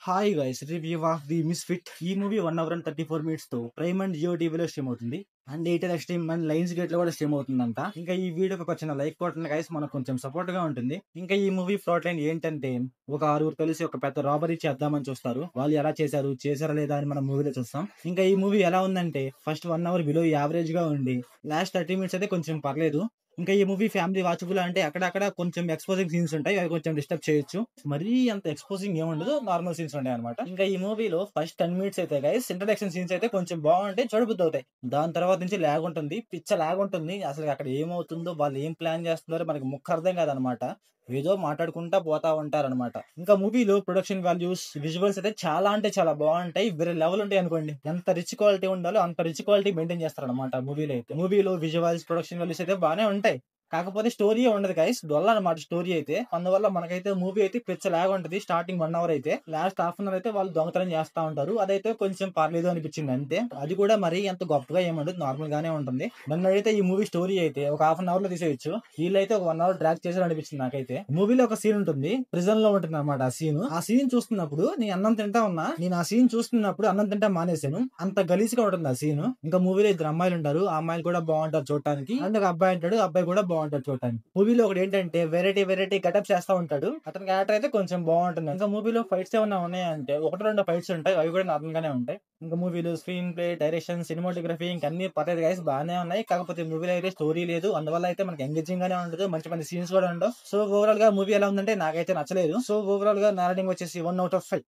Hi guys, review of the misfit. ఈ movie 1 hour and 34 minutes తో prime and Jio టీవీలో stream అవుతుంది. And Airtel extreme and lines gate లో కూడా stream అవుతుందంట. ఇంకా ఈ వీడియోకి ఒక చిన్న లైక్ కొట్టండి గైస్, మనకు కొంచెం సపోర్ట్ గా ఉంటుంది. ఇంకా ఈ మూవీ ప్లాట్ లైన్ ఏంటంటే, ఒక ఆరుగురు కలిసి ఒక పెద్ద రాబరీ చేద్దామని చూస్తారు. వాళ్ళు ఎలా చేశారా లేదా అని మనం మూవీలో చూస్తాం. ఇంకా ఈ మూవీ ఎలా ఉందంటే, ఫస్ట్ 1 hour బిలో యావరేజ్ గా ఉండి లాస్ట్ 30 minutes అయితే కొంచెం పర్లేదు. ఇంకా ఈ మూవీ ఫ్యామిలీ వాచబుల్ అంటే అక్కడక్కడ కొంచెం ఎక్స్పోజింగ్ సీన్స్ ఉంటాయి, అవి కొంచెం డిస్టర్బ్ చేయొచ్చు. మరీ అంత ఎక్స్పోజింగ్ ఏముండదు, నార్మల్ సీన్స్ ఉంటాయి అనమాట. ఇంకా ఈ మూవీలో ఫస్ట్ 10 minutes అయితే గైస్ ఇంట్రడక్షన్ సీన్స్ అయితే కొంచెం బాగుంటాయి, చూడబుద్ధి అవుతాయి. దాని తర్వాత నుంచి లాగ్ ఉంటుంది, పిచ్చ లాగ్ ఉంటుంది. అసలు అక్కడ ఏమవుతుందో, వాళ్ళు ఏం ప్లాన్ చేస్తున్నారో మనకి ముక్క అర్థం కాదనమాట. ఏదో మాట్లాడుకుంటా పోతా ఉంటారనమాట. ఇంకా మూవీలో ప్రొడక్షన్ వాల్యూస్, విజువల్స్ అయితే చాలా అంటే చాలా బాగుంటాయి. వేరే లెవెల్ ఉంటాయి అనుకోండి. ఎంత రిచ్ క్వాలిటీ ఉండాలో అంత రిచ్ క్వాలిటీ మెయింటైన్ చేస్తారనమాట మూవీలో అయితే. మూవీలో విజువల్స్, ప్రొడక్షన్ వాల్యూస్ అయితే బాగానే ఉంటాయి. కాకపోతే స్టోరీ ఉండదు గైస్, డొల్ల అనమాట స్టోరీ అయితే. అందువల్ల మనకైతే మూవీ అయితే పిచ్చ లాగా ఉంటది. స్టార్టింగ్ 1 hour అయితే లాస్ట్ హాఫ్ అన్ అవర్ అయితే వాళ్ళు దొంగతనం చేస్తా ఉంటారు. అదైతే కొంచెం పర్లేదు అనిపించింది అంతే. అది కూడా మరీ అంత గొప్పగా ఏముండదు, నార్మల్ గానే ఉంటుంది. నన్ను అయితే ఈ మూవీ స్టోరీ అయితే ఒక హాఫ్ అన్ అవర్ లో తీసేయచ్చు. వీళ్ళైతే ఒక 1 hour డ్రాక్ చేశారు అనిపించింది నాకైతే. మూవీలో ఒక సీన్ ఉంటుంది, ప్రిజన్ లో ఉంటుంది అనమాట. ఆ సీన్ చూస్తున్నప్పుడు నేను అన్నం తింటా ఉన్నా, నేను ఆ సీన్ చూస్తున్నప్పుడు అన్నం తింటా మానేశాను. అంత గలీజ్గా ఉంటుంది ఆ సీన్. ఇంకా మూవీలో ఇద్దరు అమ్మాయిలు ఉంటారు, ఆ అమ్మాయిలు కూడా బాగుంటారు చూడటానికి. అండ్ ఒక అబ్బాయి అంటాడు, అబ్బాయి కూడా బాగుంటాడు చూడటానికి. మూవీలో ఒకటి ఏంటంటే వెరైటీ గెటప్ చేస్తా ఉంటాడు. అతని క్యారెక్టర్ అయితే కొంచెం బాగుంటుంది. ఇంకా మూవీలో ఫైట్స్ ఏమైనా ఉన్నాయంటే ఒకటి రెండు ఫైట్స్ ఉంటాయి, అవి కూడా నార్మల్ గానే ఉంటాయి. ఇంకా మూవీలో స్క్రీన్ ప్లే, డైరెక్షన్, సినిమాటోగ్రఫీ ఇంకా అన్ని పర్లేదు గైస్, బాగానే ఉన్నాయి. కాకపోతే మూవీలో అయితే స్టోరీ లేదు, అందువల్ల అయితే మనకి ఎంగేజింగ్ గానే ఉండదు, మంచి మంచి సీన్స్ కూడా ఉండవు. సో ఓవరాల్ గా మూవీ ఎలా ఉందంటే నాకైతే నచ్చలేదు. సో ఓవరాల్ గా నా రేటింగ్ వచ్చేసి 1 out of 5.